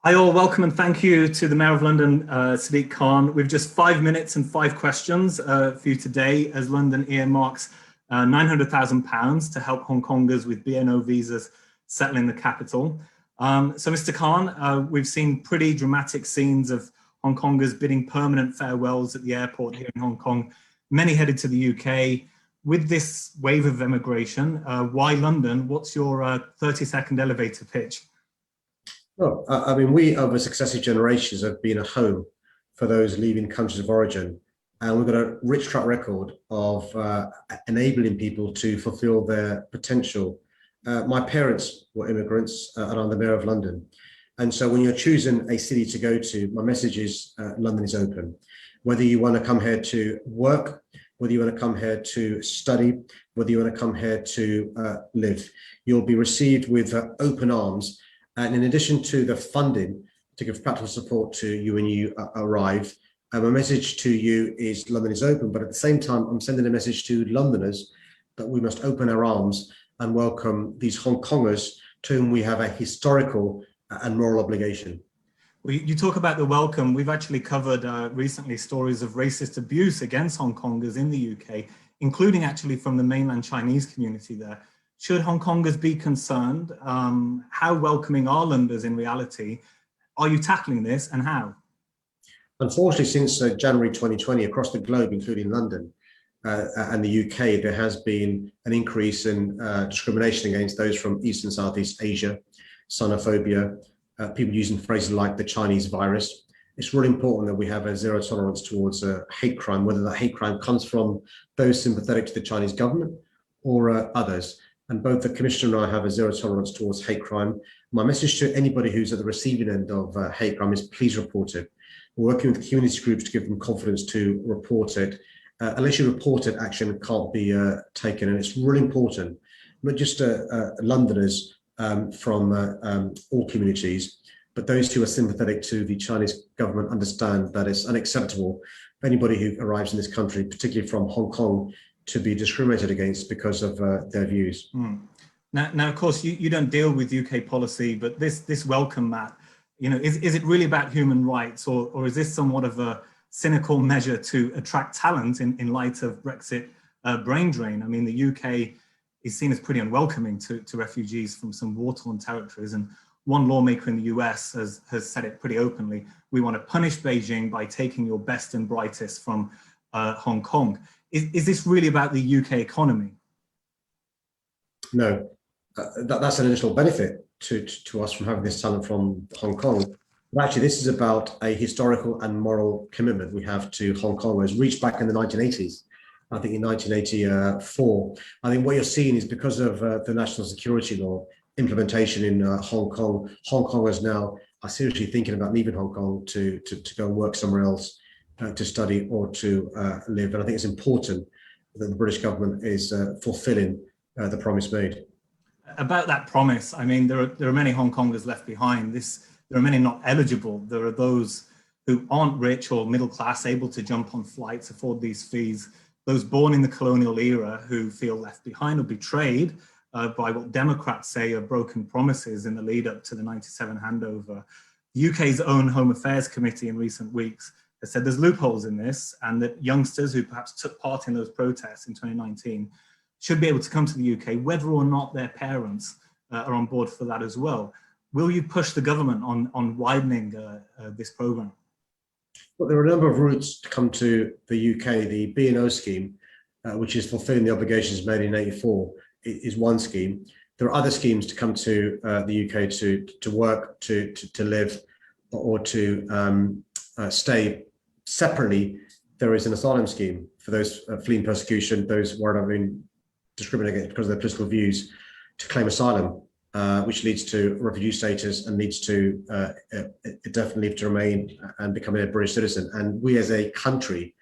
Hi all, welcome and thank you to the Mayor of London, Sadiq Khan. We've just 5 minutes and 5 questions for you today as London earmarks £900,000 to help Hongkongers with BNO visas settle in the capital. So Mr. Khan, we've seen pretty dramatic scenes of Hongkongers bidding permanent farewells at the airport here in Hong Kong, many headed to the UK. With this wave of immigration, why London? What's your 30-second elevator pitch? Well, I mean, we over successive generations have been a home for those leaving countries of origin, and we've got a rich track record of enabling people to fulfill their potential. My parents were immigrants, and I'm the Mayor of London. And so when you're choosing a city to go to, my message is London is open. Whether you want to come here to work, whether you want to come here to study, whether you want to come here to live, you'll be received with open arms. And in addition to the funding to give practical support to you when you arrive, my message to you is London is open, but at the same time, I'm sending a message to Londoners that we must open our arms and welcome these Hong Kongers to whom we have a historical and moral obligation. Well, you talk about the welcome. We've actually covered recently stories of racist abuse against Hong Kongers in the UK, including actually from the mainland Chinese community there. Should Hong Kongers be concerned? How welcoming are Londoners in reality? Are you tackling this and how? Unfortunately, since January 2020, across the globe, including London and the UK, there has been an increase in discrimination against those from East and Southeast Asia, xenophobia, people using phrases like the Chinese virus. It's really important that we have a zero tolerance towards hate crime, whether that hate crime comes from those sympathetic to the Chinese government or others. And both the Commissioner and I have a zero tolerance towards hate crime. My message to anybody who's at the receiving end of hate crime is please report it. We're working with community groups to give them confidence to report it. Unless you report it, action can't be taken. And it's really important, not just Londoners from all communities, but those who are sympathetic to the Chinese government understand that it's unacceptable for anybody who arrives in this country, particularly from Hong Kong, to be discriminated against because of their views. Now, of course, you don't deal with UK policy, but this welcome, Matt, you know, is it really about human rights, or is this somewhat of a cynical measure to attract talent in light of Brexit brain drain? I mean, the UK is seen as pretty unwelcoming to refugees from some war-torn territories, and one lawmaker in the US has said it pretty openly: we want to punish Beijing by taking your best and brightest from Hong Kong. Is this really about the UK economy? No, that's an additional benefit to us from having this talent from Hong Kong. But actually, this is about a historical and moral commitment we have to Hong Kong. It was reached back in the 1980s. I think in 1984. I think what you're seeing is because of the national security law implementation in Hong Kong, Hong Kongers now are seriously thinking about leaving Hong Kong to go and work somewhere else, to study or to live. And I think it's important that the British government is fulfilling the promise made. About that promise, I mean, there are many Hong Kongers left behind. There are many not eligible. There are those who aren't rich or middle class, able to jump on flights, afford these fees. Those born in the colonial era who feel left behind or betrayed by what Democrats say are broken promises in the lead up to the 97 handover. The UK's own Home Affairs Committee in recent weeks has said there's loopholes in this, and that youngsters who perhaps took part in those protests in 2019 should be able to come to the UK, whether or not their parents are on board for that as well. Will you push the government on widening this programme? Well, there are a number of routes to come to the UK. The BNO scheme, which is fulfilling the obligations made in '84, is one scheme. There are other schemes to come to the UK to work, to live, or to stay. Separately, there is an asylum scheme for those fleeing persecution, those who are being discriminated against because of their political views, to claim asylum, which leads to refugee status and leads to definitely to remain and becoming a British citizen. And we as a country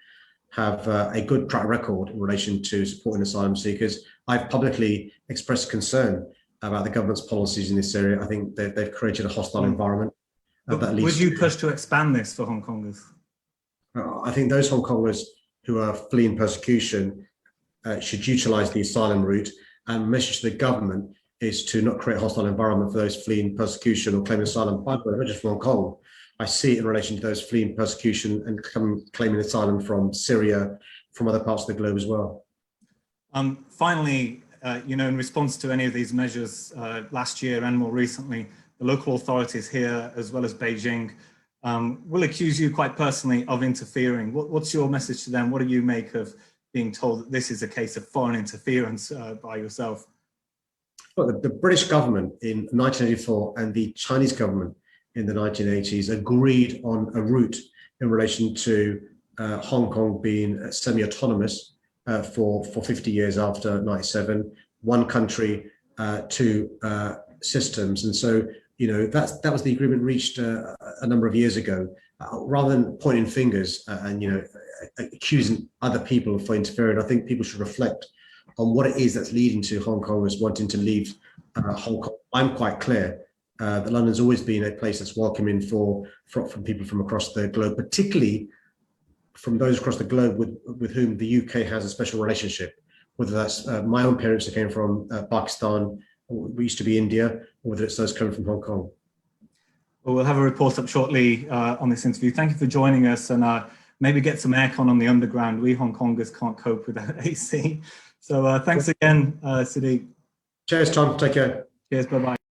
have a good track record in relation to supporting asylum seekers. I've publicly expressed concern about the government's policies in this area. I think they've created a hostile environment. Would you push to expand this for Hong Kongers? I think those Hong Kongers who are fleeing persecution should utilise the asylum route, and message to the government is to not create a hostile environment for those fleeing persecution or claiming asylum, by the way, not just from Hong Kong. I see it in relation to those fleeing persecution and claiming asylum from Syria, from other parts of the globe as well. Finally, in response to any of these measures last year and more recently, the local authorities here, as well as Beijing, will accuse you quite personally of interfering. What's your message to them? What do you make of being told that this is a case of foreign interference by yourself? Well, the British government in 1984 and the Chinese government in the 1980s agreed on a route in relation to Hong Kong being semi-autonomous for 50 years after 97, one country, two systems. And so, that was the agreement reached a number of years ago. Rather than pointing fingers and, accusing other people for interfering, I think people should reflect on what it is that's leading to Hong Kongers wanting to leave Hong Kong. I'm quite clear that London's always been a place that's welcoming from people from across the globe, particularly from those across the globe with whom the UK has a special relationship, whether that's my own parents that came from Pakistan, or we used to be India, or whether it's those coming from Hong Kong. Well, we'll have a report up shortly on this interview. Thank you for joining us, and maybe get some aircon on the underground. We Hong Kongers can't cope without AC. So thanks again, Sadiq. Cheers, Tom. Take care. Cheers. Bye-bye.